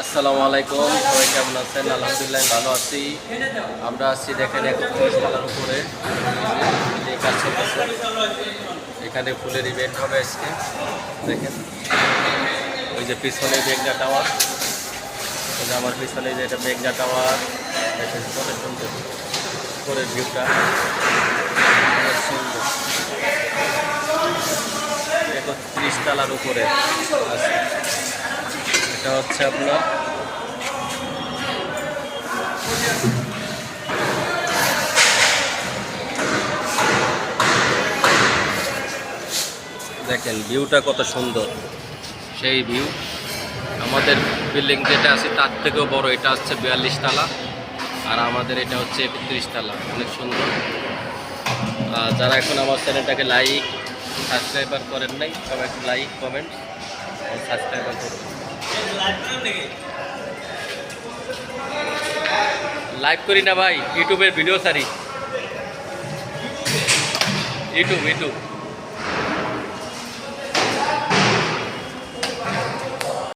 আসসালামু আলাইকুম, সবাই কেমন আছেন? আলহামদুলিল্লাহ ভালো আছি। আমরা আছি দেখেন 31 তলার উপরে এই কাজ চলতেছে। এখানে ফুলের ইভেন্ট হবে আজকে। দেখেন ওই যে পিছনে মেঘনা টাওয়ার, ওই যে আমার পিছনে যে এটা মেঘনা টাওয়ার, দেখেন কত সুন্দর উপরের ভিউটা, অনেক সুন্দর। 31 তলার উপরে আছে। এটা হচ্ছে আপনার দেখেন ভিউটা কত সুন্দর, সেই ভিউ। আমাদের বিল্ডিং যেটা আছে তার থেকেও বড়, এটা হচ্ছে 42 তলা, আর আমাদের এটা হচ্ছে 31 তলা। অনেক সুন্দর। যারা এখন আমার চ্যানেলটাকে লাইক সাবস্ক্রাইবার করেন নাই, সবাই একটু লাইক কমেন্ট সাবস্ক্রাইবার করুন। লাইভ করি না ভাই, ইউটিউবের ভিডিও সারি, ইউটিউব